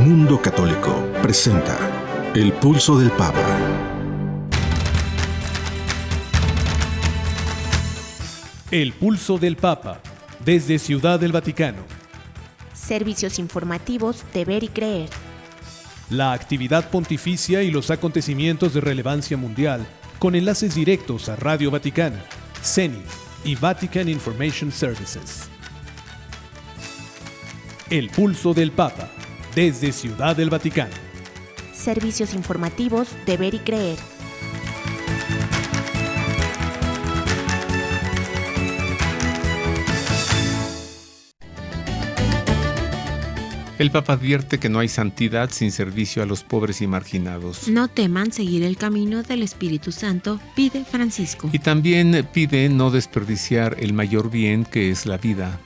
Mundo Católico presenta El Pulso del Papa. El Pulso del Papa, desde Ciudad del Vaticano. Servicios informativos de Ver y Creer. La actividad pontificia y los acontecimientos de relevancia mundial, con enlaces directos a Radio Vaticana, CENI y Vatican Information Services. El Pulso del Papa, desde Ciudad del Vaticano. Servicios informativos de Ver y Creer. El Papa advierte que no hay santidad sin servicio a los pobres y marginados. No teman seguir el camino del Espíritu Santo, pide Francisco. Y también pide no desperdiciar el mayor bien que es la vida.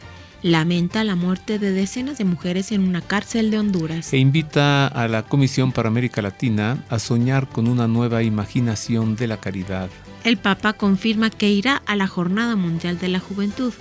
Lamenta la muerte de decenas de mujeres en una cárcel de Honduras. E invita a la Comisión para América Latina a soñar con una nueva imaginación de la caridad. El Papa confirma que irá a la Jornada Mundial de la Juventud,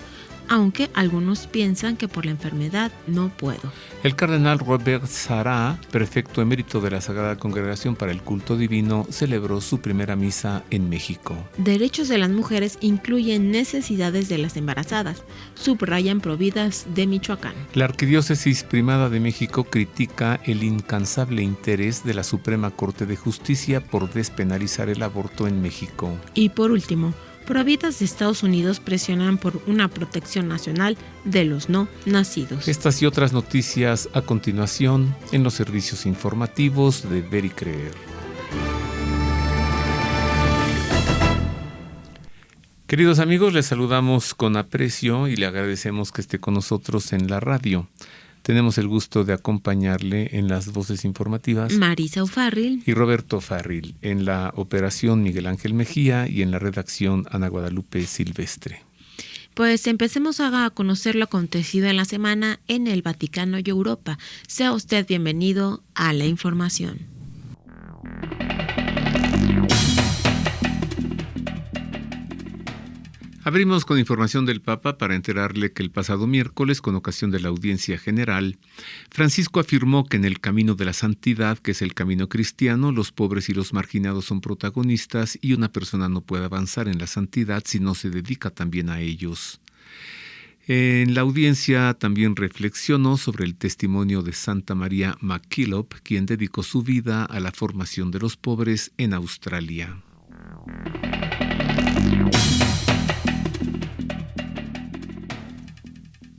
aunque algunos piensan que por la enfermedad no puedo. El cardenal Robert Sarah, prefecto emérito de la Sagrada Congregación para el Culto Divino, celebró su primera misa en México. Derechos de las mujeres incluyen necesidades de las embarazadas, subrayan Providas de Michoacán. La Arquidiócesis Primada de México critica el incansable interés de la Suprema Corte de Justicia por despenalizar el aborto en México. Y por último, Providas de Estados Unidos presionan por una protección nacional de los no nacidos. Estas y otras noticias a continuación en los servicios informativos de Ver y Creer. Queridos amigos, les saludamos con aprecio y le agradecemos que esté con nosotros en la radio. Tenemos el gusto de acompañarle en las voces informativas Marisa O'Farrill y Roberto Farril, en la operación Miguel Ángel Mejía y en la redacción Ana Guadalupe Silvestre. Pues empecemos a conocer lo acontecido en la semana en el Vaticano y Europa. Sea usted bienvenido a la información. Abrimos con información del Papa para enterarle que el pasado miércoles, con ocasión de la audiencia general, Francisco afirmó que en el camino de la santidad, que es el camino cristiano, los pobres y los marginados son protagonistas y una persona no puede avanzar en la santidad si no se dedica también a ellos. En la audiencia también reflexionó sobre el testimonio de Santa María MacKillop, quien dedicó su vida a la formación de los pobres en Australia.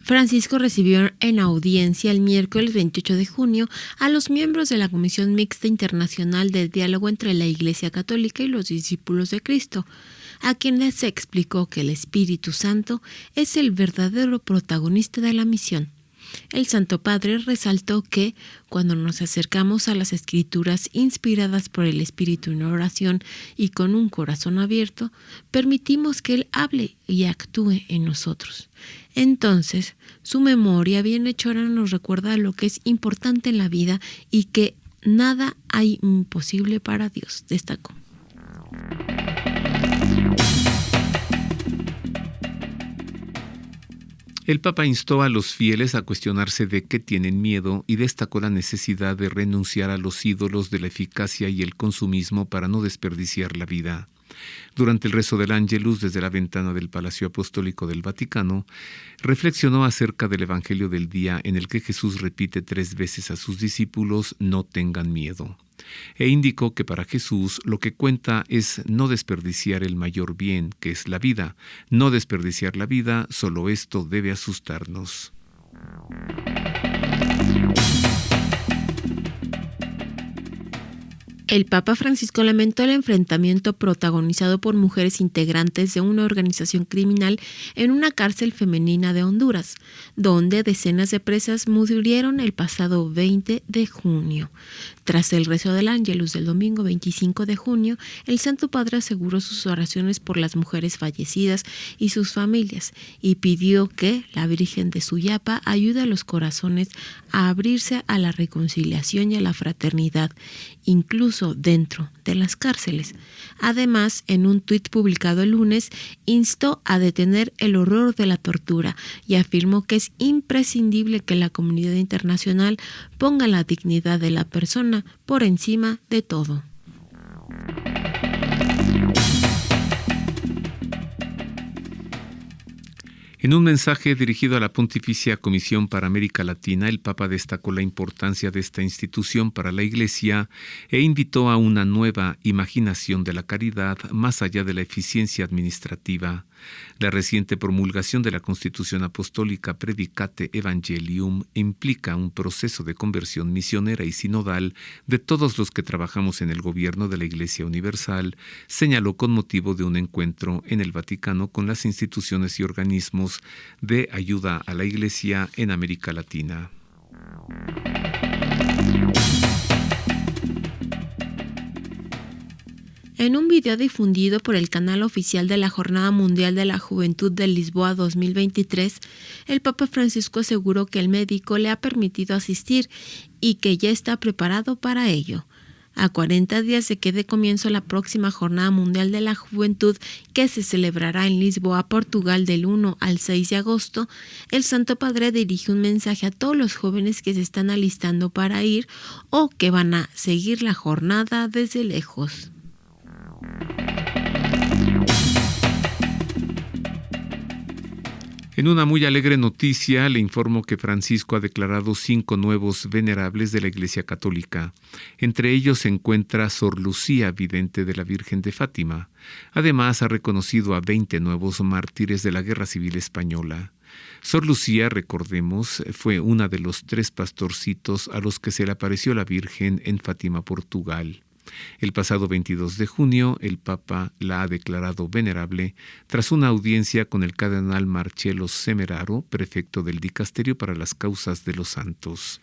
Francisco recibió en audiencia el miércoles 28 de junio a los miembros de la Comisión Mixta Internacional de Diálogo entre la Iglesia Católica y los Discípulos de Cristo, a quienes se explicó que el Espíritu Santo es el verdadero protagonista de la misión. El Santo Padre resaltó que, cuando nos acercamos a las Escrituras inspiradas por el Espíritu en oración y con un corazón abierto, permitimos que Él hable y actúe en nosotros. Entonces, su memoria bienhechora nos recuerda lo que es importante en la vida y que nada hay imposible para Dios, destacó. El Papa instó a los fieles a cuestionarse de qué tienen miedo y destacó la necesidad de renunciar a los ídolos de la eficacia y el consumismo para no desperdiciar la vida. Durante el rezo del Ángelus desde la ventana del Palacio Apostólico del Vaticano, reflexionó acerca del Evangelio del día en el que Jesús repite 3 veces a sus discípulos: no tengan miedo. E indicó que para Jesús lo que cuenta es no desperdiciar el mayor bien, que es la vida. No desperdiciar la vida, solo esto debe asustarnos. El Papa Francisco lamentó el enfrentamiento protagonizado por mujeres integrantes de una organización criminal en una cárcel femenina de Honduras, donde decenas de presas murieron el pasado 20 de junio. Tras el rezo del Ángelus del domingo 25 de junio, el Santo Padre aseguró sus oraciones por las mujeres fallecidas y sus familias y pidió que la Virgen de Suyapa ayude a los corazones a abrirse a la reconciliación y a la fraternidad, incluso incluso dentro de las cárceles. Además, en un tuit publicado el lunes, instó a detener el horror de la tortura y afirmó que es imprescindible que la comunidad internacional ponga la dignidad de la persona por encima de todo. En un mensaje dirigido a la Pontificia Comisión para América Latina, el Papa destacó la importancia de esta institución para la Iglesia e invitó a una nueva imaginación de la caridad más allá de la eficiencia administrativa. La reciente promulgación de la Constitución Apostólica Predicate Evangelium implica un proceso de conversión misionera y sinodal de todos los que trabajamos en el gobierno de la Iglesia Universal, señaló con motivo de un encuentro en el Vaticano con las instituciones y organismos de ayuda a la Iglesia en América Latina. En un video difundido por el canal oficial de la Jornada Mundial de la Juventud de Lisboa 2023, el Papa Francisco aseguró que el médico le ha permitido asistir y que ya está preparado para ello. A 40 días de que dé comienzo la próxima Jornada Mundial de la Juventud, que se celebrará en Lisboa, Portugal, del 1 al 6 de agosto, el Santo Padre dirige un mensaje a todos los jóvenes que se están alistando para ir o que van a seguir la jornada desde lejos. En una muy alegre noticia, le informo que Francisco ha declarado 5 nuevos venerables de la Iglesia Católica. Entre ellos se encuentra Sor Lucía, vidente de la Virgen de Fátima. Además, ha reconocido a 20 nuevos mártires de la Guerra Civil Española. Sor Lucía, recordemos, fue una de los 3 pastorcitos a los que se le apareció la Virgen en Fátima, Portugal. El pasado 22 de junio, el Papa la ha declarado venerable tras una audiencia con el cardenal Marcello Semeraro, prefecto del Dicasterio para las Causas de los Santos.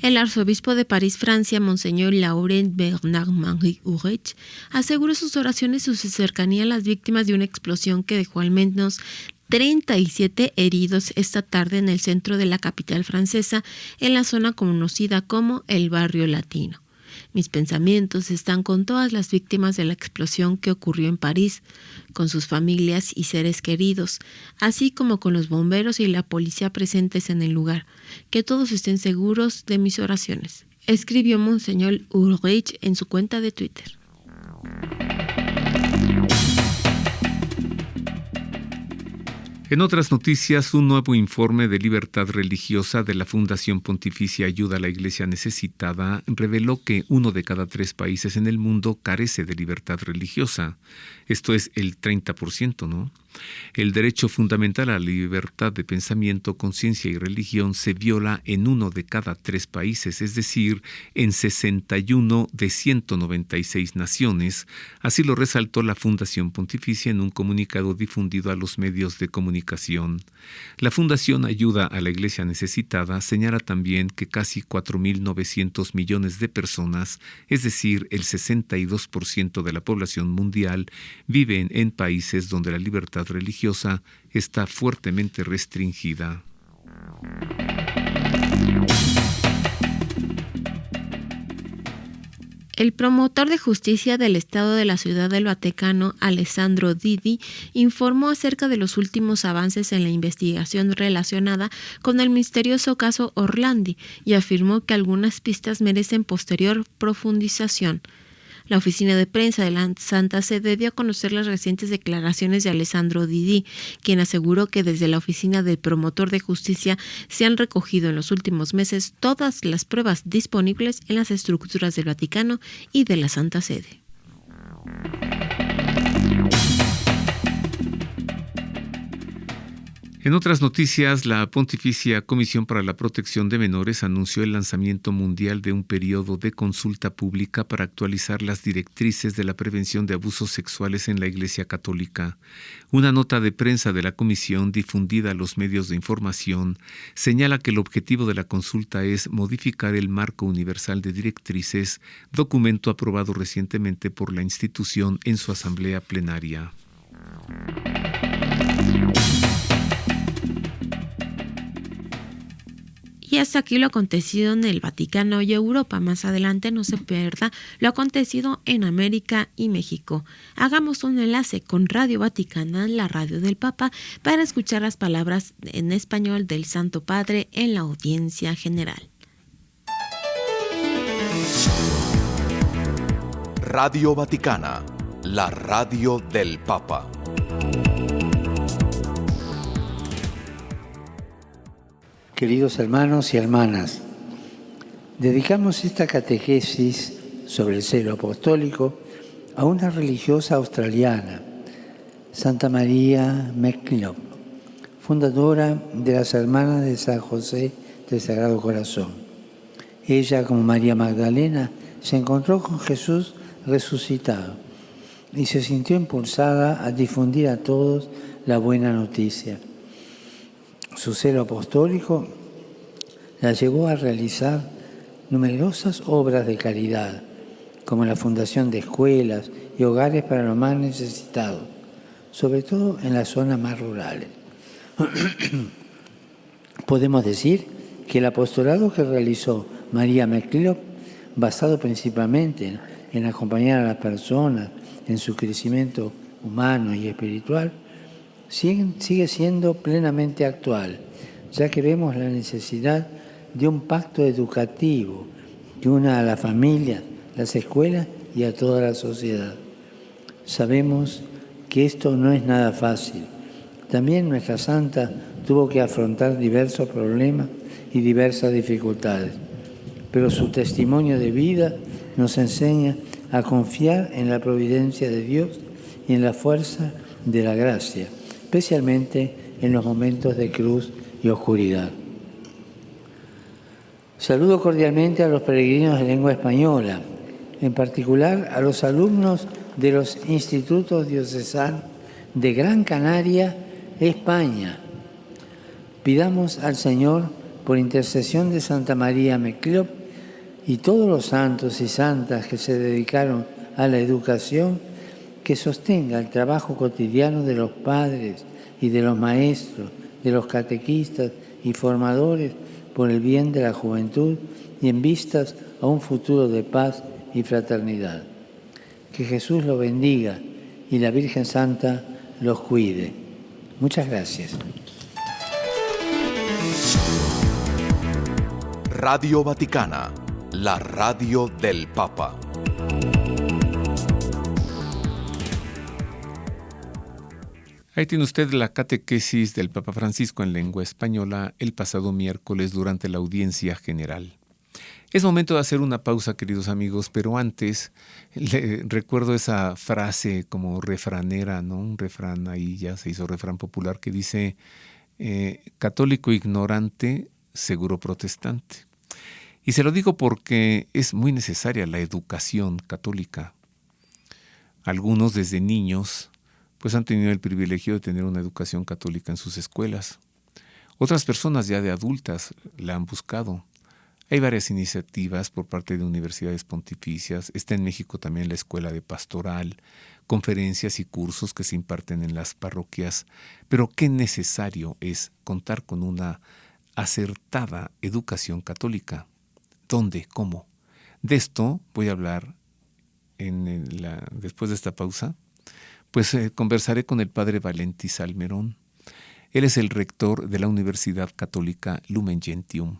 El arzobispo de París, Francia, Monseñor Laurent Bernard-Marie Urech, aseguró sus oraciones y su cercanía a las víctimas de una explosión que dejó al menos 37 heridos esta tarde en el centro de la capital francesa, en la zona conocida como el Barrio Latino. Mis pensamientos están con todas las víctimas de la explosión que ocurrió en París, con sus familias y seres queridos, así como con los bomberos y la policía presentes en el lugar. Que todos estén seguros de mis oraciones, escribió Monseñor Ulrich en su cuenta de Twitter. En otras noticias, un nuevo informe de libertad religiosa de la Fundación Pontificia Ayuda a la Iglesia Necesitada reveló que 1 de cada 3 países en el mundo carece de libertad religiosa. Esto es el 30%, ¿no? El derecho fundamental a la libertad de pensamiento, conciencia y religión se viola en 1 de cada 3 países, es decir, en 61 de 196 naciones. Así lo resaltó la Fundación Pontificia en un comunicado difundido a los medios de comunicación. La Fundación Ayuda a la Iglesia Necesitada señala también que casi 4.900 millones de personas, es decir, el 62% de la población mundial, viven en países donde la libertad religiosa está fuertemente restringida. El promotor de justicia del Estado de la Ciudad del Vaticano, Alessandro Didi, informó acerca de los últimos avances en la investigación relacionada con el misterioso caso Orlandi y afirmó que algunas pistas merecen posterior profundización. La oficina de prensa de la Santa Sede dio a conocer las recientes declaraciones de Alessandro Didi, quien aseguró que desde la oficina del promotor de justicia se han recogido en los últimos meses todas las pruebas disponibles en las estructuras del Vaticano y de la Santa Sede. En otras noticias, la Pontificia Comisión para la Protección de Menores anunció el lanzamiento mundial de un periodo de consulta pública para actualizar las directrices de la prevención de abusos sexuales en la Iglesia Católica. Una nota de prensa de la Comisión difundida a los medios de información señala que el objetivo de la consulta es modificar el Marco Universal de Directrices, documento aprobado recientemente por la institución en su asamblea plenaria. Y hasta aquí lo acontecido en el Vaticano y Europa. Más adelante no se pierda lo acontecido en América y México. Hagamos un enlace con Radio Vaticana, la radio del Papa, para escuchar las palabras en español del Santo Padre en la audiencia general. Radio Vaticana, la radio del Papa. Queridos hermanos y hermanas, dedicamos esta catequesis sobre el celo apostólico a una religiosa australiana, Santa María MacKillop, fundadora de las Hermanas de San José del Sagrado Corazón. Ella, como María Magdalena, se encontró con Jesús resucitado y se sintió impulsada a difundir a todos la buena noticia. Su celo apostólico la llevó a realizar numerosas obras de caridad, como la fundación de escuelas y hogares para los más necesitados, sobre todo en las zonas más rurales. Podemos decir que el apostolado que realizó María MacKillop, basado principalmente en acompañar a las personas en su crecimiento humano y espiritual, sigue siendo plenamente actual, ya que vemos la necesidad de un pacto educativo que una a la familia, las escuelas y a toda la sociedad. Sabemos que esto no es nada fácil. También nuestra santa tuvo que afrontar diversos problemas y diversas dificultades, pero su testimonio de vida nos enseña a confiar en la providencia de Dios y en la fuerza de la gracia, especialmente en los momentos de cruz y oscuridad. Saludo cordialmente a los peregrinos de lengua española, en particular a los alumnos de los institutos diocesanos de Gran Canaria, España. Pidamos al Señor, por intercesión de Santa María MacKillop y todos los santos y santas que se dedicaron a la educación, que sostenga el trabajo cotidiano de los padres y de los maestros, de los catequistas y formadores por el bien de la juventud y en vistas a un futuro de paz y fraternidad. Que Jesús los bendiga y la Virgen Santa los cuide. Muchas gracias. Radio Vaticana, la radio del Papa. Ahí tiene usted la catequesis del Papa Francisco en lengua española el pasado miércoles durante la audiencia general. Es momento de hacer una pausa, queridos amigos, pero antes recuerdo esa frase como refranera, ¿no? Un refrán, ahí ya se hizo refrán popular, que dice, católico ignorante, seguro protestante. Y se lo digo porque es muy necesaria la educación católica. Algunos desde niños pues han tenido el privilegio de tener una educación católica en sus escuelas. Otras personas ya de adultas la han buscado. Hay varias iniciativas por parte de universidades pontificias. Está en México también la Escuela de Pastoral, conferencias y cursos que se imparten en las parroquias. Pero qué necesario es contar con una acertada educación católica. ¿Dónde? ¿Cómo? De esto voy a hablar después de esta pausa. Pues conversaré con el padre Valentí Salmerón. Él es el rector de la Universidad Católica Lumen Gentium.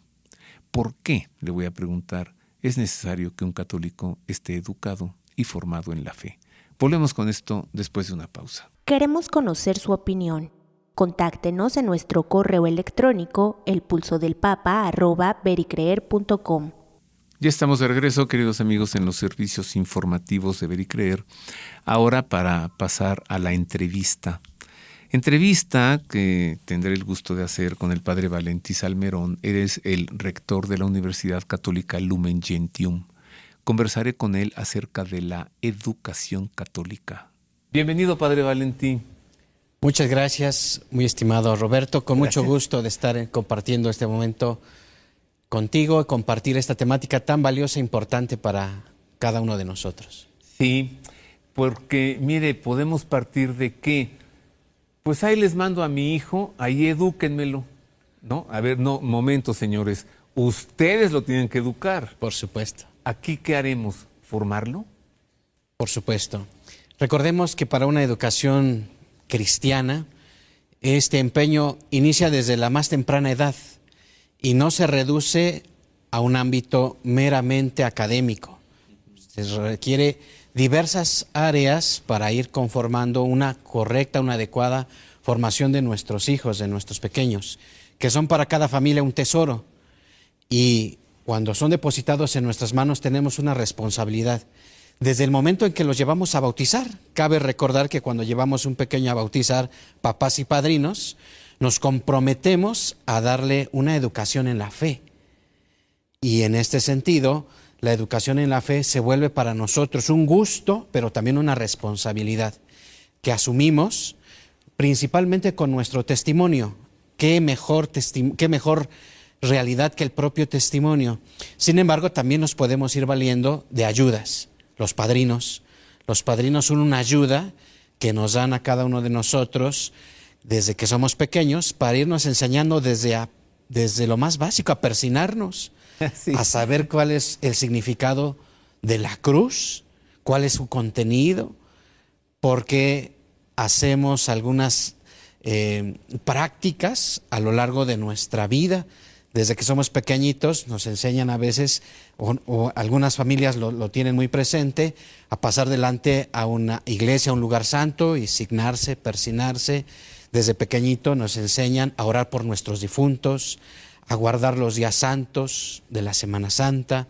¿Por qué, le voy a preguntar, es necesario que un católico esté educado y formado en la fe? Volvemos con esto después de una pausa. Queremos conocer su opinión. Contáctenos en nuestro correo electrónico elpulsodelpapa@vericreer.com. Ya estamos de regreso, queridos amigos, en los servicios informativos de Ver y Creer. Ahora para pasar a la entrevista. Entrevista que tendré el gusto de hacer con el padre Valentí Salmerón. Eres el rector de la Universidad Católica Lumen Gentium. Conversaré con él acerca de la educación católica. Bienvenido, padre Valentí. Muchas gracias, muy estimado Roberto. Con mucho gusto de estar compartiendo este momento contigo, compartir esta temática tan valiosa e importante para cada uno de nosotros. Sí, porque mire, podemos partir de que, pues ahí les mando a mi hijo, ahí edúquenmelo, ¿no? A ver, no, momento, señores, ustedes lo tienen que educar. Por supuesto. ¿Aquí qué haremos? ¿Formarlo? Por supuesto. Recordemos que para una educación cristiana, este empeño inicia desde la más temprana edad y no se reduce a un ámbito meramente académico. Se requiere diversas áreas para ir conformando una correcta, una adecuada formación de nuestros hijos, de nuestros pequeños, que son para cada familia un tesoro. Y cuando son depositados en nuestras manos tenemos una responsabilidad. Desde el momento en que los llevamos a bautizar, cabe recordar que cuando llevamos un pequeño a bautizar, papás y padrinos, nos comprometemos a darle una educación en la fe. Y en este sentido, la educación en la fe se vuelve para nosotros un gusto, pero también una responsabilidad que asumimos principalmente con nuestro testimonio. Qué mejor realidad que el propio testimonio. Sin embargo, también nos podemos ir valiendo de ayudas. Los padrinos son una ayuda que nos dan a cada uno de nosotros desde que somos pequeños para irnos enseñando desde lo más básico, a persinarnos, sí, a saber cuál es el significado de la cruz, cuál es su contenido, por qué hacemos algunas prácticas a lo largo de nuestra vida. Desde que somos pequeñitos nos enseñan a veces, o algunas familias lo tienen muy presente, a pasar delante a una iglesia, a un lugar santo y signarse, persinarse. Desde pequeñito nos enseñan a orar por nuestros difuntos, a guardar los días santos de la Semana Santa.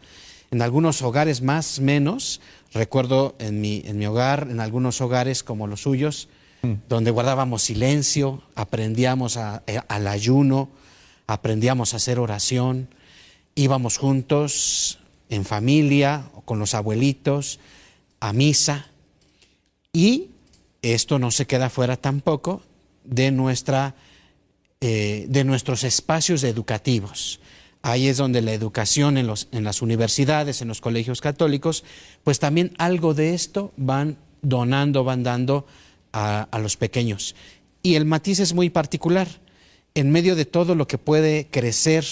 En algunos hogares más, menos, recuerdo en mi hogar, en algunos hogares como los suyos, donde guardábamos silencio, aprendíamos al ayuno, aprendíamos a hacer oración, íbamos juntos en familia o con los abuelitos a misa, y esto no se queda fuera tampoco de nuestros espacios educativos. Ahí es donde la educación en las universidades, en los colegios católicos, pues también algo de esto van dando a los pequeños. Y el matiz es muy particular. En medio de todo lo que puede crecer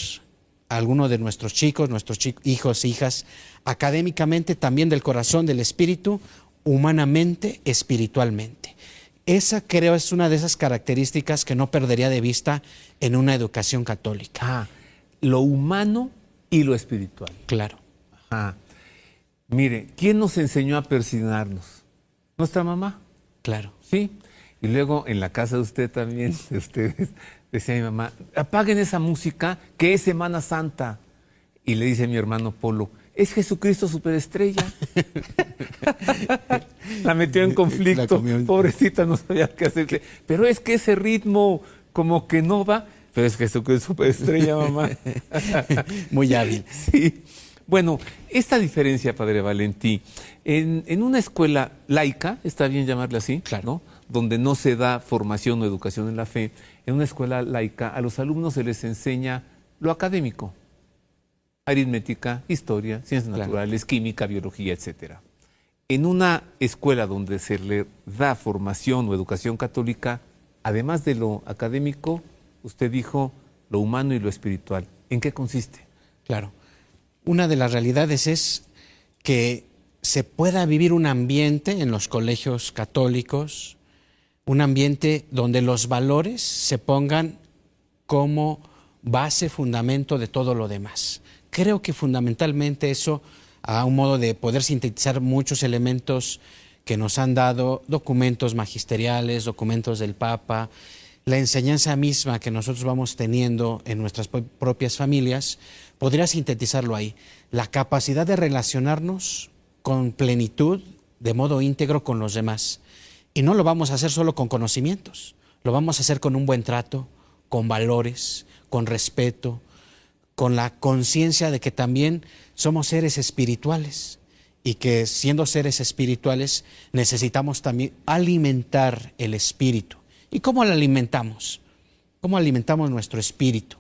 alguno de nuestros chicos, hijos, hijas, académicamente, también del corazón, del espíritu, humanamente, espiritualmente. Esa, creo, es una de esas características que no perdería de vista en una educación católica. Lo humano y lo espiritual. Claro. Mire, ¿quién nos enseñó a persignarnos? ¿Nuestra mamá? Claro. Sí. Y luego en la casa de usted también, de ustedes, decía mi mamá, apaguen esa música que es Semana Santa. Y le dice mi hermano Polo, es Jesucristo Superestrella. La metió en conflicto, pobrecita, no sabía qué hacer. Pero es que ese ritmo como que no va, pero es Jesucristo Superestrella, mamá. Muy hábil. Sí. Bueno, esta diferencia, Padre Valentí, en una escuela laica, está bien llamarle así, claro, ¿no?, donde no se da formación o educación en la fe, en una escuela laica a los alumnos se les enseña lo académico, aritmética, historia, ciencias naturales, química, biología, etc. En una escuela donde se le da formación o educación católica, además de lo académico, usted dijo lo humano y lo espiritual. ¿En qué consiste? Claro. Una de las realidades es que se pueda vivir un ambiente en los colegios católicos, un ambiente donde los valores se pongan como base, fundamento de todo lo demás. Creo que fundamentalmente eso, a un modo de poder sintetizar muchos elementos que nos han dado documentos magisteriales, documentos del Papa, la enseñanza misma que nosotros vamos teniendo en nuestras propias familias, podría sintetizarlo ahí. La capacidad de relacionarnos con plenitud, de modo íntegro con los demás. Y no lo vamos a hacer solo con conocimientos, lo vamos a hacer con un buen trato, con valores, con respeto, con la conciencia de que también somos seres espirituales y que siendo seres espirituales necesitamos también alimentar el espíritu. ¿Y cómo lo alimentamos? ¿Cómo alimentamos nuestro espíritu?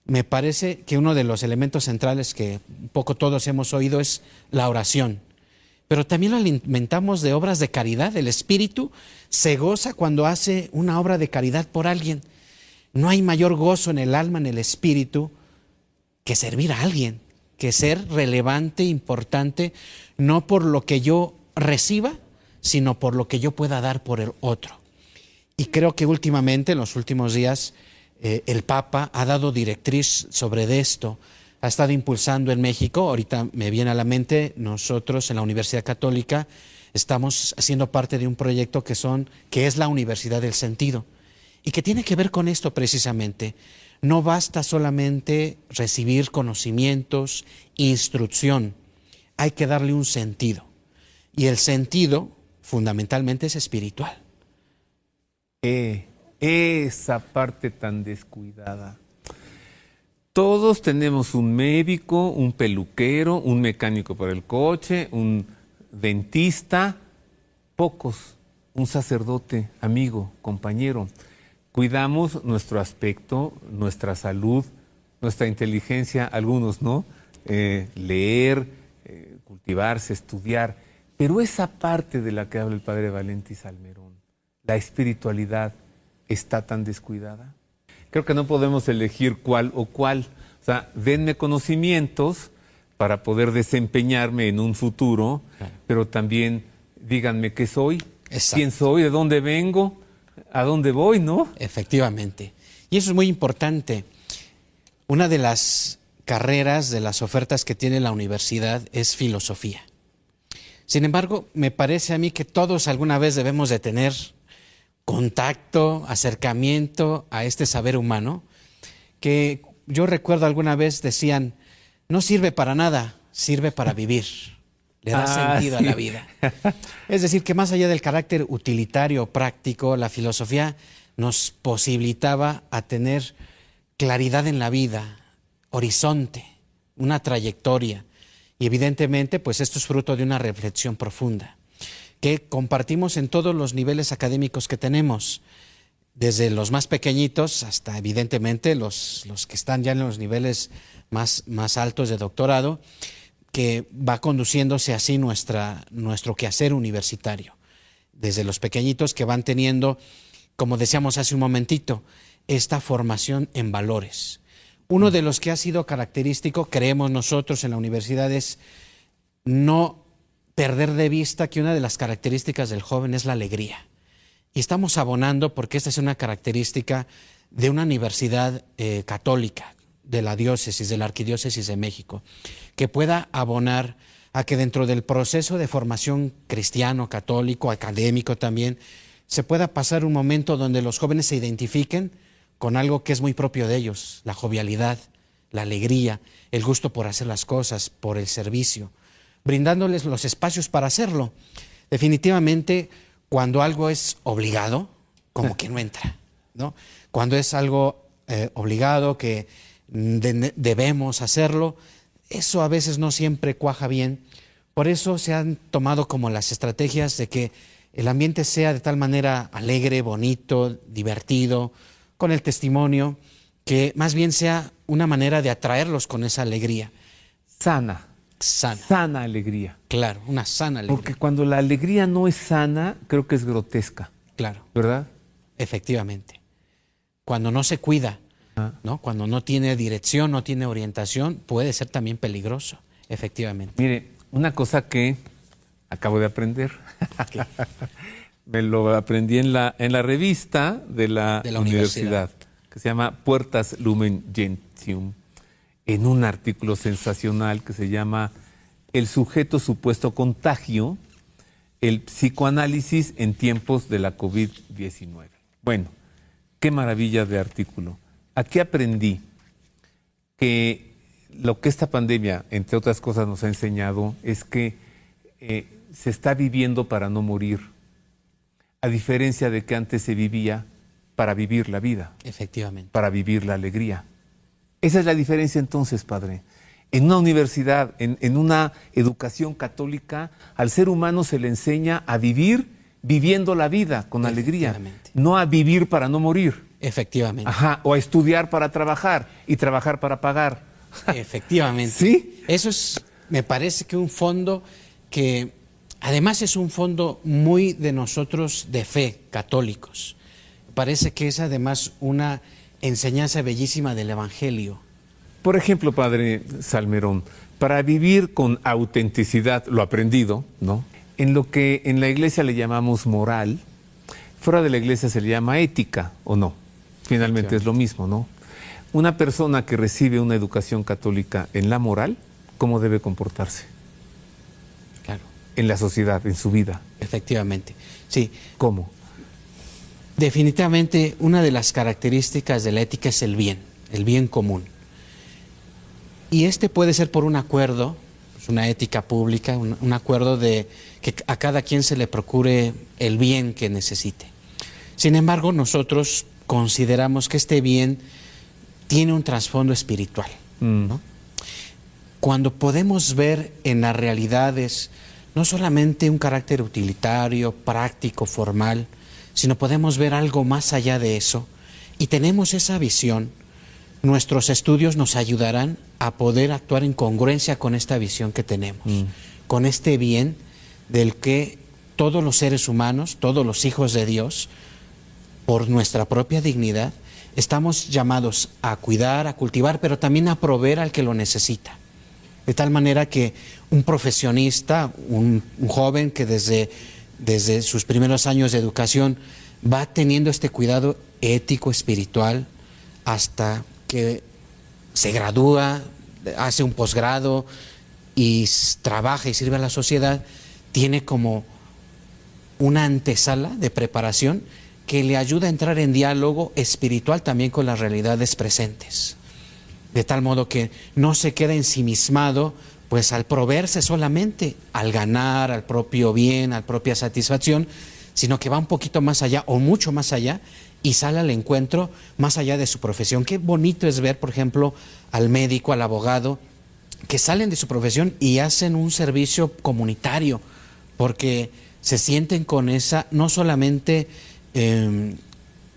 Me parece que uno de los elementos centrales que un poco todos hemos oído es la oración. Pero también lo alimentamos de obras de caridad. El espíritu se goza cuando hace una obra de caridad por alguien. No hay mayor gozo en el alma, en el espíritu, que servir a alguien, que ser relevante, importante, no por lo que yo reciba, sino por lo que yo pueda dar por el otro. Y creo que últimamente, en los últimos días, el Papa ha dado directriz sobre esto, ha estado impulsando en México. Ahorita me viene a la mente, nosotros en la Universidad Católica estamos haciendo parte de un proyecto que es la Universidad del Sentido, y que tiene que ver con esto precisamente. No basta solamente recibir conocimientos, instrucción, hay que darle un sentido. Y el sentido fundamentalmente es espiritual. Esa parte tan descuidada. Todos tenemos un médico, un peluquero, un mecánico para el coche, un dentista, pocos, un sacerdote, amigo, compañero. Cuidamos nuestro aspecto, nuestra salud, nuestra inteligencia, algunos no, leer, cultivarse, estudiar, pero esa parte de la que habla el padre Valenti Salmerón, la espiritualidad, ¿está tan descuidada? Creo que no podemos elegir cuál o cuál. O sea, denme conocimientos para poder desempeñarme en un futuro, pero también díganme qué soy, quién soy, de dónde vengo, a dónde voy, ¿no? Efectivamente. Y eso es muy importante. Una de las carreras, de las ofertas que tiene la universidad es filosofía. Sin embargo, me parece a mí que todos alguna vez debemos de tener contacto, acercamiento a este saber humano, que yo recuerdo alguna vez decían, no sirve para nada, sirve para vivir, le da sentido a la vida. Es decir, que más allá del carácter utilitario, práctico, la filosofía nos posibilitaba a tener claridad en la vida, horizonte, una trayectoria, y evidentemente pues esto es fruto de una reflexión profunda que compartimos en todos los niveles académicos que tenemos, desde los más pequeñitos hasta evidentemente los que están ya en los niveles más altos de doctorado, que va conduciéndose así nuestro quehacer universitario. Desde los pequeñitos que van teniendo, como decíamos hace un momentito, esta formación en valores. Uno de los que ha sido característico, creemos nosotros en la universidad, es no perder de vista que una de las características del joven es la alegría. Y estamos abonando, porque esta es una característica de una universidad católica, de la diócesis, de la arquidiócesis de México, que pueda abonar a que dentro del proceso de formación cristiano, católico, académico también, se pueda pasar un momento donde los jóvenes se identifiquen con algo que es muy propio de ellos, la jovialidad, la alegría, el gusto por hacer las cosas, por el servicio, brindándoles los espacios para hacerlo. Definitivamente, cuando algo es obligado, como que no entra, ¿no? Cuando es algo obligado, que debemos hacerlo, eso a veces no siempre cuaja bien. Por eso se han tomado como las estrategias de que el ambiente sea de tal manera alegre, bonito, divertido, con el testimonio, que más bien sea una manera de atraerlos con esa alegría. Sana alegría. Claro, una sana alegría. Porque cuando la alegría no es sana, creo que es grotesca. Claro. ¿Verdad? Efectivamente. Cuando no se cuida, ¿no? Cuando no tiene dirección, no tiene orientación, puede ser también peligroso, efectivamente. Mire, una cosa que acabo de aprender. Me lo aprendí en la revista de la universidad, que se llama Puertas Lumen Gentium, en un artículo sensacional que se llama El sujeto supuesto contagio, el psicoanálisis en tiempos de la COVID-19. Bueno, qué maravilla de artículo. Aquí aprendí que lo que esta pandemia, entre otras cosas, nos ha enseñado es que se está viviendo para no morir, a diferencia de que antes se vivía para vivir la vida. Efectivamente. Para vivir la alegría. Esa es la diferencia entonces, padre. En una universidad, en una educación católica, al ser humano se le enseña a vivir viviendo la vida con alegría, no a vivir para no morir. Efectivamente. Ajá, o a estudiar para trabajar y trabajar para pagar. Efectivamente. ¿Sí? Eso es, me parece que un fondo que además es un fondo muy de nosotros de fe, católicos. Parece que es además una enseñanza bellísima del Evangelio, Por ejemplo, padre Salmerón, para vivir con autenticidad, lo aprendido, ¿no? En lo que en la iglesia le llamamos moral, fuera de la iglesia se le llama ética, ¿o no? Finalmente es lo mismo, ¿no? Una persona que recibe una educación católica en la moral, ¿cómo debe comportarse? Claro. En la sociedad, en su vida. Efectivamente, sí. ¿Cómo? Definitivamente una de las características de la ética es el bien común. Y este puede ser por un acuerdo, una ética pública, un acuerdo de que a cada quien se le procure el bien que necesite. Sin embargo, nosotros consideramos que este bien tiene un trasfondo espiritual, ¿no? Cuando podemos ver en las realidades no solamente un carácter utilitario, práctico, formal, sino podemos ver algo más allá de eso, y tenemos esa visión, nuestros estudios nos ayudarán a poder actuar en congruencia con esta visión que tenemos, con este bien del que todos los seres humanos, todos los hijos de Dios, por nuestra propia dignidad, estamos llamados a cuidar, a cultivar, pero también a proveer al que lo necesita. De tal manera que un profesionista, un joven que desde sus primeros años de educación va teniendo este cuidado ético, espiritual, hasta que se gradúa, hace un posgrado y trabaja y sirve a la sociedad, tiene como una antesala de preparación que le ayuda a entrar en diálogo espiritual también con las realidades presentes. De tal modo que no se queda ensimismado pues al proveerse solamente, al ganar, al propio bien, a la propia satisfacción, sino que va un poquito más allá o mucho más allá y sale al encuentro más allá de su profesión. Qué bonito es ver, por ejemplo, al médico, al abogado, que salen de su profesión y hacen un servicio comunitario, porque se sienten con esa, no solamente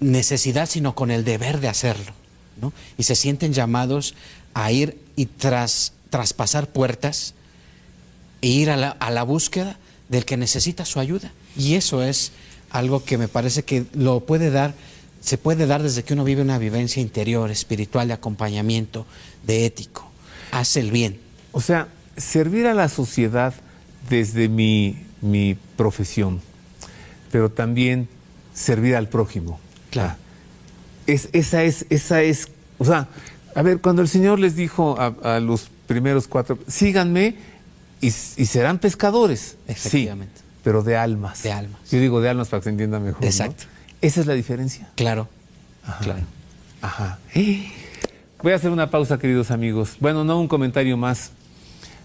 necesidad, sino con el deber de hacerlo, ¿no? Y se sienten llamados a ir y traspasar puertas e ir a la búsqueda del que necesita su ayuda. Y eso es algo que me parece que se puede dar desde que uno vive una vivencia interior, espiritual, de acompañamiento, de ético. Hace el bien. O sea, servir a la sociedad desde mi profesión, pero también servir al prójimo. Claro. Esa es, o sea, a ver, cuando el Señor les dijo a los primeros 4, síganme y serán pescadores. Efectivamente. Sí, pero de almas. De almas. Yo digo de almas para que se entienda mejor. Exacto. ¿No? Esa es la diferencia. Claro. Ajá. Claro. Ajá. Voy a hacer una pausa, queridos amigos. Bueno, no, un comentario más.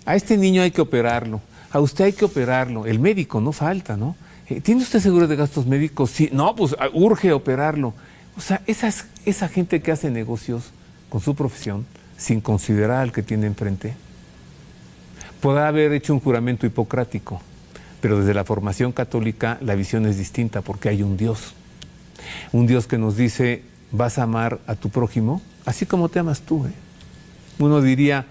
A este niño hay que operarlo. A usted hay que operarlo. El médico, no falta, ¿no? ¿Tiene usted seguro de gastos médicos? Sí. No, pues urge operarlo. O sea, esa gente que hace negocios con su profesión, sin considerar al que tiene enfrente, podrá haber hecho un juramento hipocrático, pero desde la formación católica la visión es distinta porque hay un Dios que nos dice, vas a amar a tu prójimo así como te amas tú. Uno diría,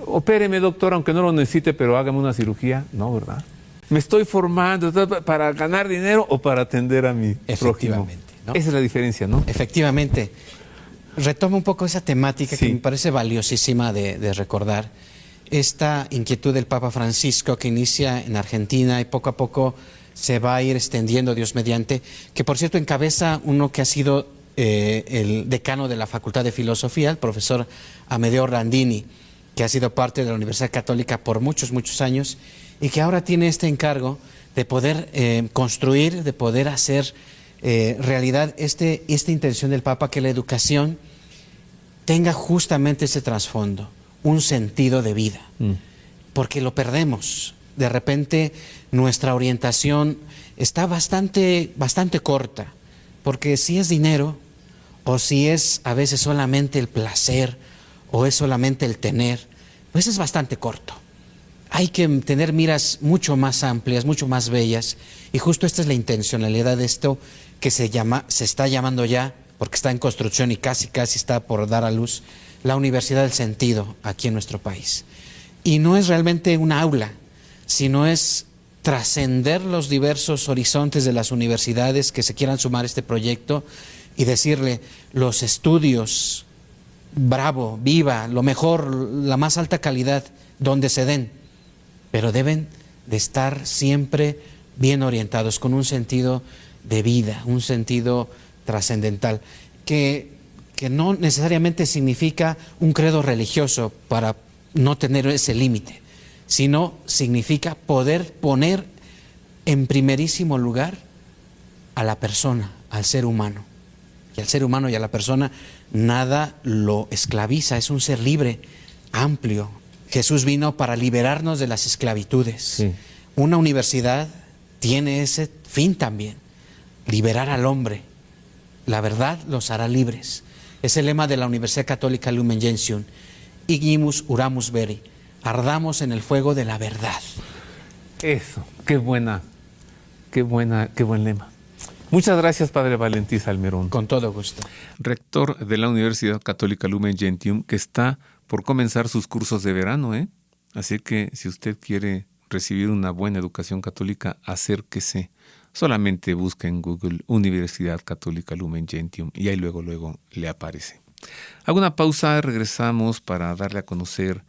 opéreme doctor, aunque no lo necesite, pero hágame una cirugía. No, ¿verdad? Me estoy formando para ganar dinero o para atender a mi prójimo. ¿No? Esa es la diferencia, ¿no? Efectivamente. Retomo un poco esa temática Sí. que me parece valiosísima de recordar. Esta inquietud del Papa Francisco que inicia en Argentina y poco a poco se va a ir extendiendo, Dios mediante, que por cierto encabeza uno que ha sido el decano de la Facultad de Filosofía, el profesor Amedeo Randini, que ha sido parte de la Universidad Católica por muchos, muchos años y que ahora tiene este encargo de poder construir, de poder hacer realidad esta intención del Papa, que la educación tenga justamente ese trasfondo, un sentido de vida, porque lo perdemos. De repente nuestra orientación está bastante corta, porque si es dinero, o si es a veces solamente el placer, o es solamente el tener, pues es bastante corto. Hay que tener miras mucho más amplias, mucho más bellas, y justo esta es la intencionalidad de esto que se está llamando ya, porque está en construcción y casi está por dar a luz, la Universidad del Sentido aquí en nuestro país. Y no es realmente un aula, sino es trascender los diversos horizontes de las universidades que se quieran sumar a este proyecto y decirle, los estudios bravo, viva, lo mejor, la más alta calidad, donde se den, pero deben de estar siempre bien orientados, con un sentido de vida, un sentido trascendental, que no necesariamente significa un credo religioso para no tener ese límite, sino significa poder poner en primerísimo lugar a la persona, al ser humano. Y al ser humano y a la persona nada lo esclaviza, es un ser libre, amplio. Jesús vino para liberarnos de las esclavitudes. Sí. Una universidad tiene ese fin también, liberar al hombre. La verdad los hará libres. Es el lema de la Universidad Católica Lumen Gentium. Ignimus uramus veri. Ardamos en el fuego de la verdad. Eso, qué buen lema. Muchas gracias, Padre Valentín Salmerón. Con todo gusto. Rector de la Universidad Católica Lumen Gentium, que está por comenzar sus cursos de verano, ¿eh? Así que si usted quiere recibir una buena educación católica, acérquese. Solamente busca en Google Universidad Católica Lumen Gentium y ahí luego le aparece. Hago una pausa, regresamos para darle a conocer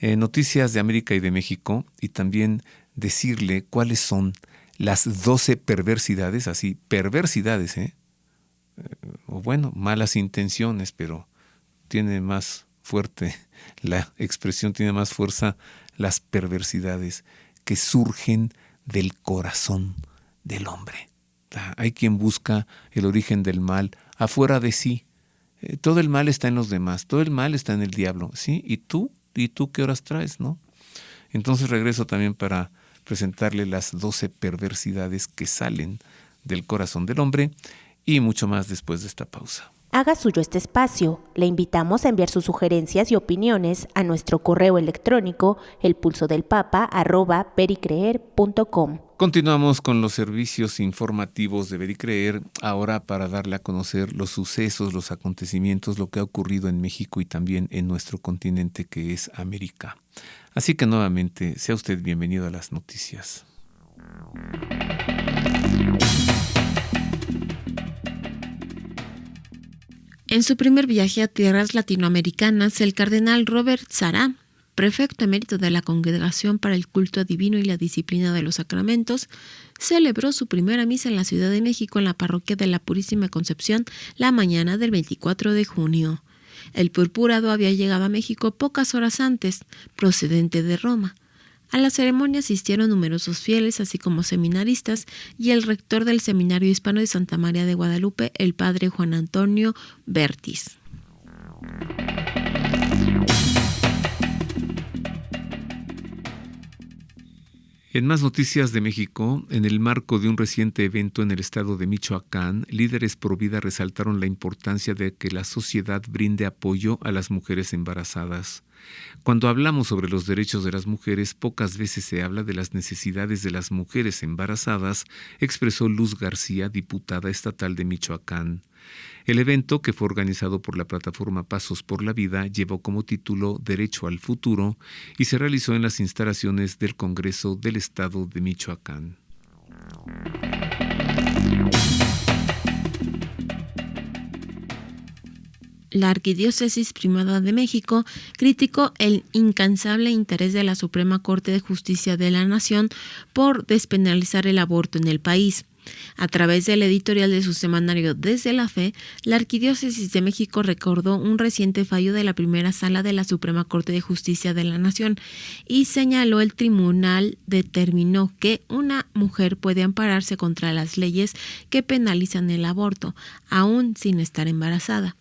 noticias de América y de México y también decirle cuáles son las 12 perversidades, así, perversidades, o bueno, malas intenciones, pero tiene más fuerte, la expresión tiene más fuerza, las perversidades que surgen del corazón del hombre. Hay quien busca el origen del mal afuera de sí. Todo el mal está en los demás, todo el mal está en el diablo, ¿sí? ¿Y tú qué horas traes, no? Entonces regreso también para presentarle las 12 perversidades que salen del corazón del hombre y mucho más después de esta pausa. Haga suyo este espacio. Le invitamos a enviar sus sugerencias y opiniones a nuestro correo electrónico elpulsodelpapa@vericreer.com. Continuamos con los servicios informativos de Ver y Creer, ahora para darle a conocer los sucesos, los acontecimientos, lo que ha ocurrido en México y también en nuestro continente que es América. Así que nuevamente, sea usted bienvenido a las noticias. En su primer viaje a tierras latinoamericanas, el cardenal Robert Sará, prefecto emérito de la Congregación para el Culto Divino y la Disciplina de los Sacramentos, celebró su primera misa en la Ciudad de México en la parroquia de la Purísima Concepción la mañana del 24 de junio. El purpurado había llegado a México pocas horas antes, procedente de Roma. A la ceremonia asistieron numerosos fieles, así como seminaristas, y el rector del Seminario Hispano de Santa María de Guadalupe, el padre Juan Antonio Bertis. En más noticias de México, en el marco de un reciente evento en el estado de Michoacán, líderes pro vida resaltaron la importancia de que la sociedad brinde apoyo a las mujeres embarazadas. Cuando hablamos sobre los derechos de las mujeres, pocas veces se habla de las necesidades de las mujeres embarazadas, expresó Luz García, diputada estatal de Michoacán. El evento, que fue organizado por la plataforma Pasos por la Vida, llevó como título Derecho al Futuro y se realizó en las instalaciones del Congreso del Estado de Michoacán. La Arquidiócesis Primada de México criticó el incansable interés de la Suprema Corte de Justicia de la Nación por despenalizar el aborto en el país. A través del editorial de su semanario Desde la Fe, la Arquidiócesis de México recordó un reciente fallo de la primera sala de la Suprema Corte de Justicia de la Nación y señaló el tribunal determinó que una mujer puede ampararse contra las leyes que penalizan el aborto, aún sin estar embarazada.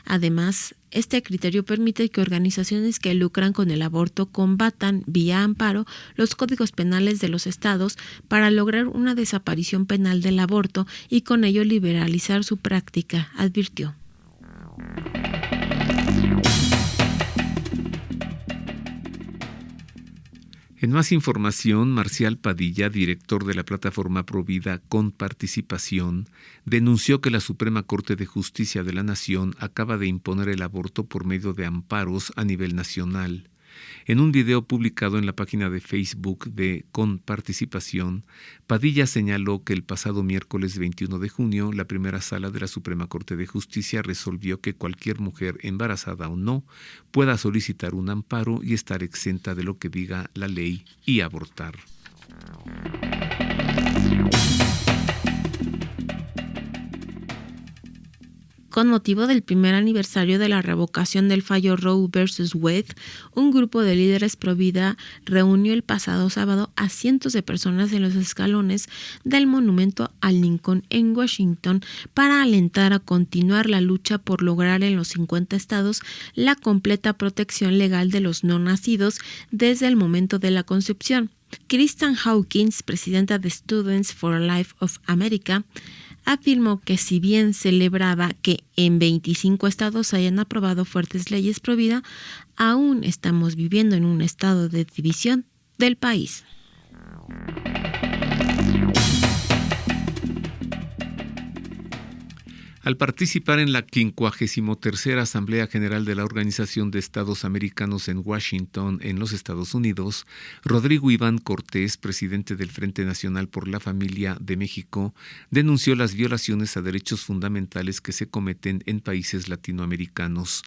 Además, este criterio permite que organizaciones que lucran con el aborto combatan vía amparo los códigos penales de los estados para lograr una desaparición penal del aborto y con ello liberalizar su práctica, advirtió. En más información, Marcial Padilla, director de la plataforma Provida con Participación, denunció que la Suprema Corte de Justicia de la Nación acaba de imponer el aborto por medio de amparos a nivel nacional. En un video publicado en la página de Facebook de Con Participación, Padilla señaló que el pasado miércoles 21 de junio, la primera sala de la Suprema Corte de Justicia resolvió que cualquier mujer, embarazada o no, pueda solicitar un amparo y estar exenta de lo que diga la ley y abortar. Con motivo del primer aniversario de la revocación del fallo Roe vs. Wade, un grupo de líderes pro vida reunió el pasado sábado a cientos de personas en los escalones del monumento a Lincoln en Washington para alentar a continuar la lucha por lograr en los 50 estados la completa protección legal de los no nacidos desde el momento de la concepción. Kristen Hawkins, presidenta de Students for Life of America, afirmó que si bien celebraba que en 25 estados hayan aprobado fuertes leyes pro vida, aún estamos viviendo en un estado de división del país. Al participar en la 53ª Asamblea General de la Organización de Estados Americanos en Washington, en los Estados Unidos, Rodrigo Iván Cortés, presidente del Frente Nacional por la Familia de México, denunció las violaciones a derechos fundamentales que se cometen en países latinoamericanos.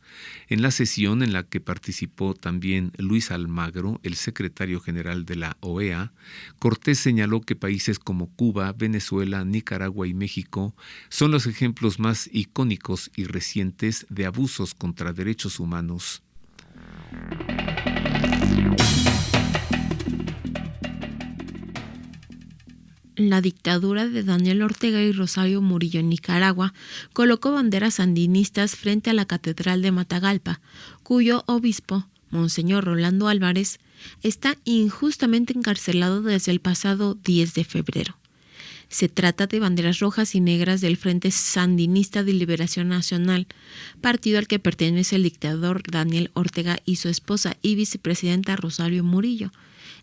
En la sesión en la que participó también Luis Almagro, el secretario general de la OEA, Cortés señaló que países como Cuba, Venezuela, Nicaragua y México son los ejemplos más icónicos y recientes de abusos contra derechos humanos. La dictadura de Daniel Ortega y Rosario Murillo en Nicaragua colocó banderas sandinistas frente a la Catedral de Matagalpa, cuyo obispo, Monseñor Rolando Álvarez, está injustamente encarcelado desde el pasado 10 de febrero. Se trata de banderas rojas y negras del Frente Sandinista de Liberación Nacional, partido al que pertenece el dictador Daniel Ortega y su esposa y vicepresidenta Rosario Murillo,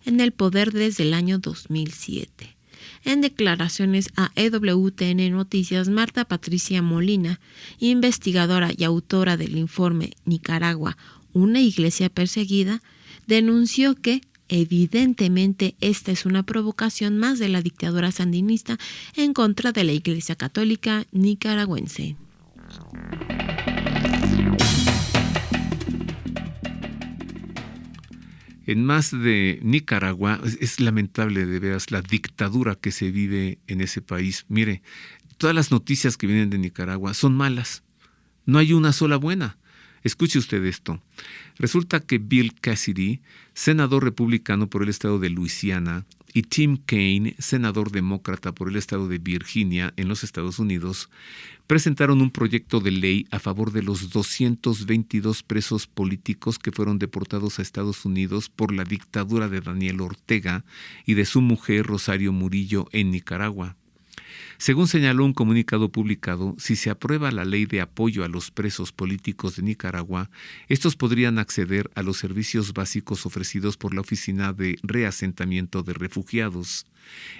en el poder desde el año 2007. En declaraciones a EWTN Noticias, Marta Patricia Molina, investigadora y autora del informe Nicaragua, una iglesia perseguida, denunció que evidentemente esta es una provocación más de la dictadura sandinista en contra de la Iglesia Católica nicaragüense. En más de Nicaragua, es lamentable de veras la dictadura que se vive en ese país. Mire, todas las noticias que vienen de Nicaragua son malas. No hay una sola buena. Escuche usted esto. Resulta que Bill Cassidy, senador republicano por el estado de Luisiana, y Tim Kaine, senador demócrata por el estado de Virginia, en los Estados Unidos, presentaron un proyecto de ley a favor de los 222 presos políticos que fueron deportados a Estados Unidos por la dictadura de Daniel Ortega y de su mujer Rosario Murillo en Nicaragua. Según señaló un comunicado publicado, si se aprueba la ley de apoyo a los presos políticos de Nicaragua, estos podrían acceder a los servicios básicos ofrecidos por la Oficina de Reasentamiento de Refugiados.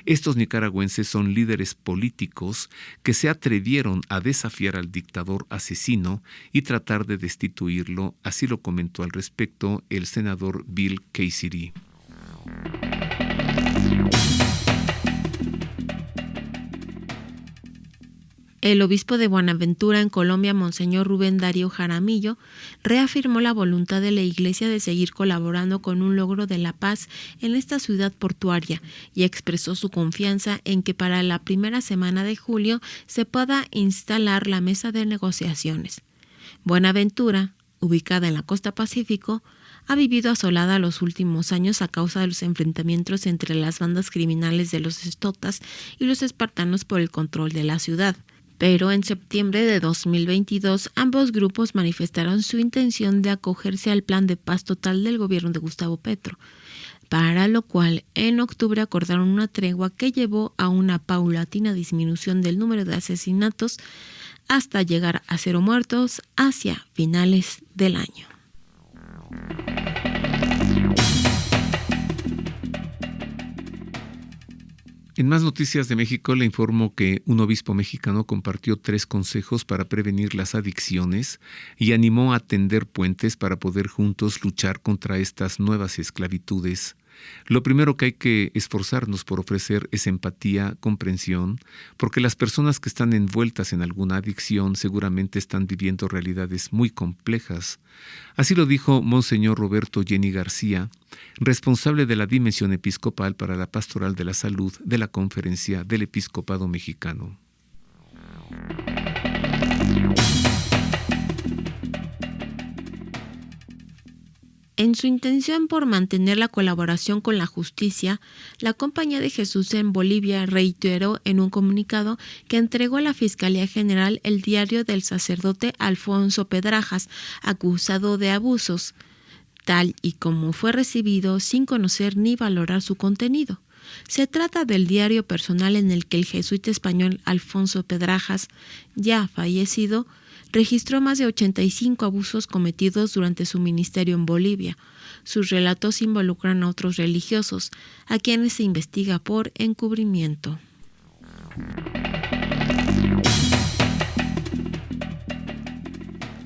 Estos nicaragüenses son líderes políticos que se atrevieron a desafiar al dictador asesino y tratar de destituirlo, así lo comentó al respecto el senador Bill Cassidy. El obispo de Buenaventura en Colombia, Monseñor Rubén Darío Jaramillo, reafirmó la voluntad de la Iglesia de seguir colaborando con un logro de la paz en esta ciudad portuaria y expresó su confianza en que para la primera semana de julio se pueda instalar la mesa de negociaciones. Buenaventura, ubicada en la costa Pacífico, ha vivido asolada los últimos años a causa de los enfrentamientos entre las bandas criminales de los estotas y los espartanos por el control de la ciudad. Pero en septiembre de 2022, ambos grupos manifestaron su intención de acogerse al plan de paz total del gobierno de Gustavo Petro, para lo cual en octubre acordaron una tregua que llevó a una paulatina disminución del número de asesinatos hasta llegar a 0 muertos hacia finales del año. En más noticias de México le informo que un obispo mexicano compartió 3 consejos para prevenir las adicciones y animó a tender puentes para poder juntos luchar contra estas nuevas esclavitudes. Lo primero que hay que esforzarnos por ofrecer es empatía, comprensión, porque las personas que están envueltas en alguna adicción seguramente están viviendo realidades muy complejas. Así lo dijo Monseñor Roberto Jenny García, responsable de la Dimensión Episcopal para la Pastoral de la Salud de la Conferencia del Episcopado Mexicano. En su intención por mantener la colaboración con la justicia, la Compañía de Jesús en Bolivia reiteró en un comunicado que entregó a la Fiscalía General el diario del sacerdote Alfonso Pedrajas, acusado de abusos, tal y como fue recibido sin conocer ni valorar su contenido. Se trata del diario personal en el que el jesuita español Alfonso Pedrajas, ya fallecido, registró más de 85 abusos cometidos durante su ministerio en Bolivia. Sus relatos involucran a otros religiosos, a quienes se investiga por encubrimiento.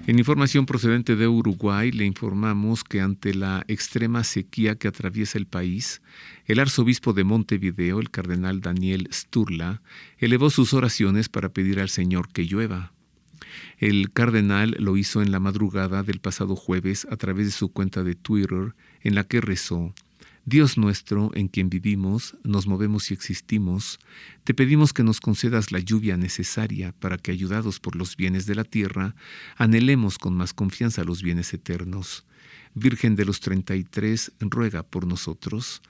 En información procedente de Uruguay, le informamos que ante la extrema sequía que atraviesa el país, el arzobispo de Montevideo, el cardenal Daniel Sturla, elevó sus oraciones para pedir al Señor que llueva. El cardenal lo hizo en la madrugada del pasado jueves a través de su cuenta de Twitter, en la que rezó: Dios nuestro, en quien vivimos, nos movemos y existimos, te pedimos que nos concedas la lluvia necesaria para que, ayudados por los bienes de la tierra, anhelemos con más confianza los bienes eternos. Virgen de los 33, ruega por nosotros.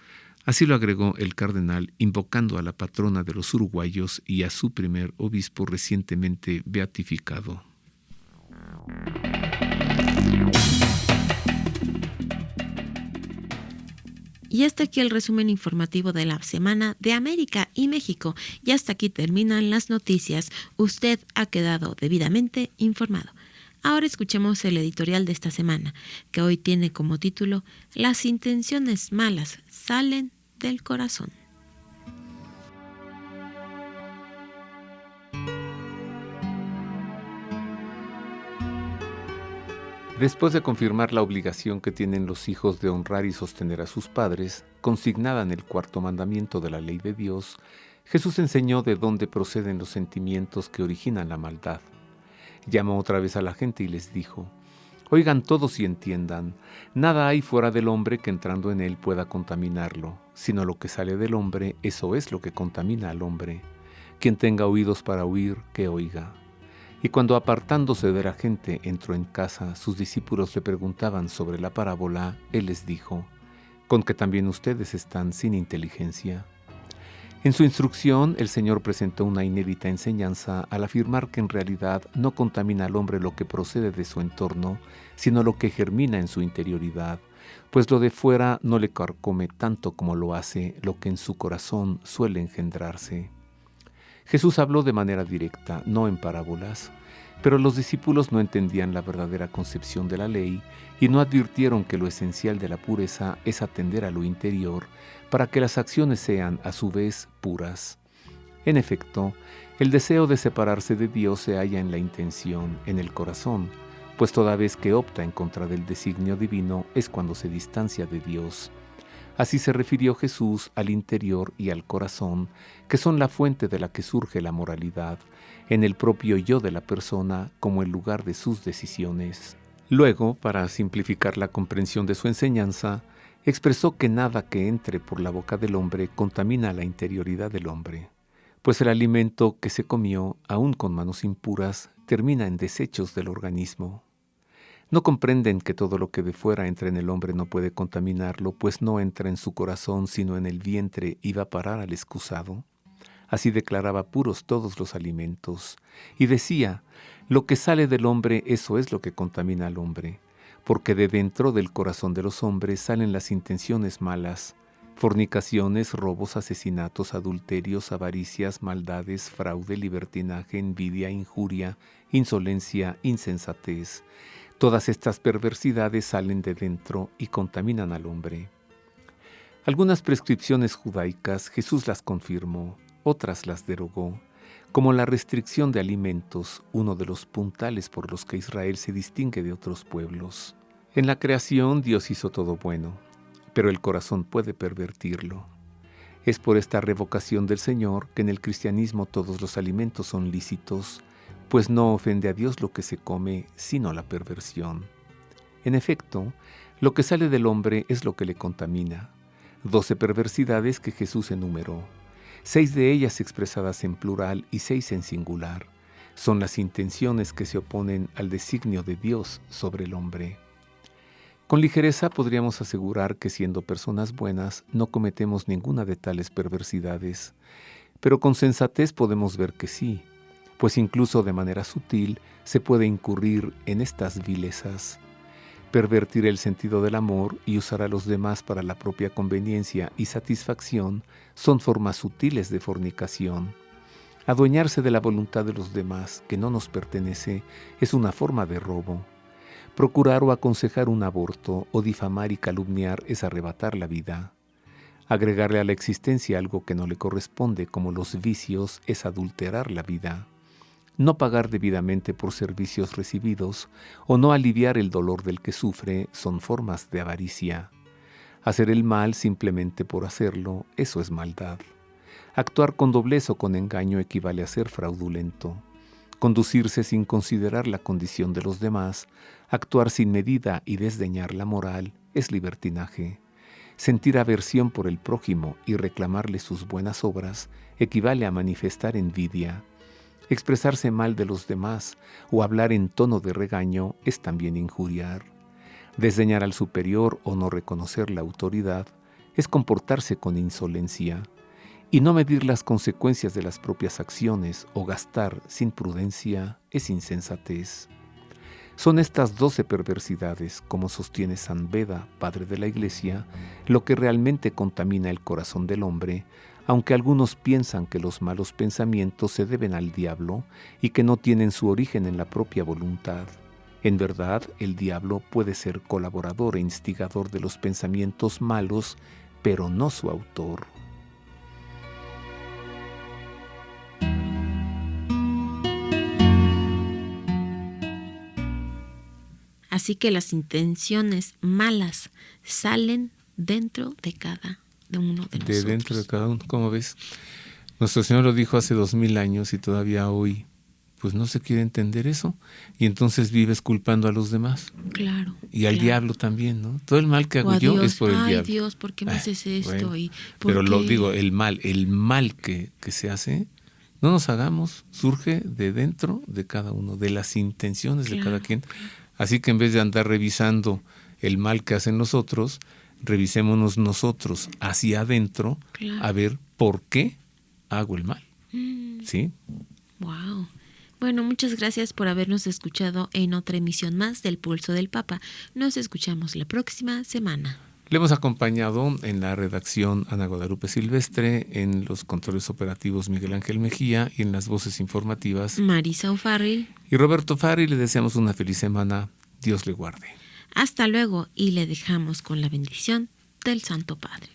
Así lo agregó el cardenal, invocando a la patrona de los uruguayos y a su primer obispo recientemente beatificado. Y hasta aquí el resumen informativo de la semana de América y México. Y hasta aquí terminan las noticias. Usted ha quedado debidamente informado. Ahora escuchemos el editorial de esta semana, que hoy tiene como título: Las intenciones malas salen del corazón. Después de confirmar la obligación que tienen los hijos de honrar y sostener a sus padres, consignada en el 4º mandamiento de la ley de Dios, Jesús enseñó de dónde proceden los sentimientos que originan la maldad. Llamó otra vez a la gente y les dijo: Oigan todos y entiendan, nada hay fuera del hombre que entrando en él pueda contaminarlo, sino lo que sale del hombre, eso es lo que contamina al hombre. Quien tenga oídos para oír, que oiga. Y cuando apartándose de la gente entró en casa, sus discípulos le preguntaban sobre la parábola. Él les dijo: ¿Con que también ustedes están sin inteligencia? En su instrucción, el Señor presentó una inédita enseñanza al afirmar que en realidad no contamina al hombre lo que procede de su entorno, sino lo que germina en su interioridad, pues lo de fuera no le carcome tanto como lo hace lo que en su corazón suele engendrarse. Jesús habló de manera directa, no en parábolas, pero los discípulos no entendían la verdadera concepción de la ley y no advirtieron que lo esencial de la pureza es atender a lo interior para que las acciones sean, a su vez, puras. En efecto, el deseo de separarse de Dios se halla en la intención, en el corazón, pues toda vez que opta en contra del designio divino es cuando se distancia de Dios. Así se refirió Jesús al interior y al corazón, que son la fuente de la que surge la moralidad, en el propio yo de la persona como el lugar de sus decisiones. Luego, para simplificar la comprensión de su enseñanza, expresó que nada que entre por la boca del hombre contamina la interioridad del hombre, pues el alimento que se comió, aun con manos impuras, termina en desechos del organismo. ¿No comprenden que todo lo que de fuera entra en el hombre no puede contaminarlo, pues no entra en su corazón sino en el vientre y va a parar al excusado? Así declaraba puros todos los alimentos. Y decía: lo que sale del hombre, eso es lo que contamina al hombre, porque de dentro del corazón de los hombres salen las intenciones malas, fornicaciones, robos, asesinatos, adulterios, avaricias, maldades, fraude, libertinaje, envidia, injuria, insolencia, insensatez. Todas estas perversidades salen de dentro y contaminan al hombre. Algunas prescripciones judaicas Jesús las confirmó, otras las derogó, como la restricción de alimentos, uno de los puntales por los que Israel se distingue de otros pueblos. En la creación Dios hizo todo bueno, pero el corazón puede pervertirlo. Es por esta revocación del Señor que en el cristianismo todos los alimentos son lícitos, pues no ofende a Dios lo que se come, sino la perversión. En efecto, lo que sale del hombre es lo que le contamina. 12 perversidades que Jesús enumeró, 6 de ellas expresadas en plural y 6 en singular, son las intenciones que se oponen al designio de Dios sobre el hombre. Con ligereza podríamos asegurar que siendo personas buenas no cometemos ninguna de tales perversidades, pero con sensatez podemos ver que sí, pues incluso de manera sutil se puede incurrir en estas vilezas. Pervertir el sentido del amor y usar a los demás para la propia conveniencia y satisfacción son formas sutiles de fornicación. Adueñarse de la voluntad de los demás que no nos pertenece es una forma de robo. Procurar o aconsejar un aborto o difamar y calumniar es arrebatar la vida. Agregarle a la existencia algo que no le corresponde, como los vicios, es adulterar la vida. No pagar debidamente por servicios recibidos o no aliviar el dolor del que sufre son formas de avaricia. Hacer el mal simplemente por hacerlo, eso es maldad. Actuar con doblez o con engaño equivale a ser fraudulento. Conducirse sin considerar la condición de los demás, actuar sin medida y desdeñar la moral es libertinaje. Sentir aversión por el prójimo y reclamarle sus buenas obras equivale a manifestar envidia. Expresarse mal de los demás o hablar en tono de regaño es también injuriar. Desdeñar al superior o no reconocer la autoridad es comportarse con insolencia. Y no medir las consecuencias de las propias acciones o gastar sin prudencia es insensatez. Son estas 12 perversidades, como sostiene San Beda, padre de la Iglesia, lo que realmente contamina el corazón del hombre, aunque algunos piensan que los malos pensamientos se deben al diablo y que no tienen su origen en la propia voluntad. En verdad, el diablo puede ser colaborador e instigador de los pensamientos malos, pero no su autor. Así que las intenciones malas salen dentro de cada uno de nosotros. Dentro de cada uno, ¿cómo ves? Nuestro Señor lo dijo hace 2000 años y todavía hoy, pues no se quiere entender eso. Y entonces vives culpando a los demás. Claro. Y al diablo también, ¿no? Todo el mal que hago yo es por el diablo. Ay, Dios, ¿por qué me haces esto? Bueno, ¿por pero qué? lo digo, el mal que se hace, no nos hagamos, surge de dentro de cada uno, de las intenciones de cada quien. Así que en vez de andar revisando el mal que hacen los otros, revisémonos nosotros hacia adentro a ver por qué hago el mal. ¿Sí? Wow. Bueno, muchas gracias por habernos escuchado en otra emisión más del Pulso del Papa. Nos escuchamos la próxima semana. Le hemos acompañado en la redacción Ana Guadalupe Silvestre, en los controles operativos Miguel Ángel Mejía y en las voces informativas Marisa O'Farrill y Roberto Farri. Le deseamos una feliz semana. Dios le guarde. Hasta luego y le dejamos con la bendición del Santo Padre.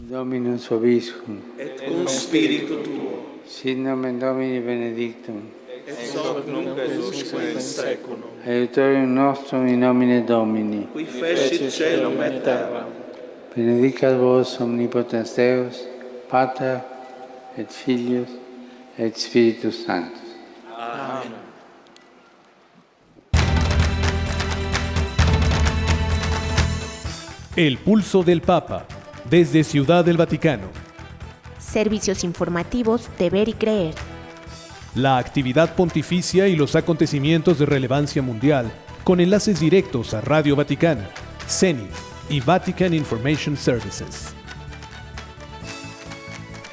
Dominus vobiscum. Et cum spiritu tuo. Sit nomen Domini benedictum. Et hoc nunc et usque in seculum. Aiutorium nostrum in nomine Domini. Qui fecit caelum et terram. Benedicat vos omnipotens Deus, Pater et Filius et Spiritus Sanctus. Amen. El Pulso del Papa, desde Ciudad del Vaticano. Servicios informativos de Ver y Creer. La actividad pontificia y los acontecimientos de relevancia mundial, con enlaces directos a Radio Vaticana, Zenith y Vatican Information Services.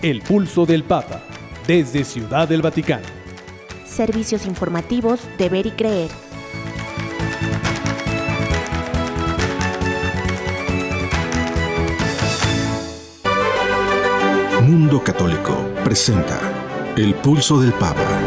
El Pulso del Papa, desde Ciudad del Vaticano. Servicios informativos de Ver y Creer. Mundo Católico presenta El Pulso del Papa.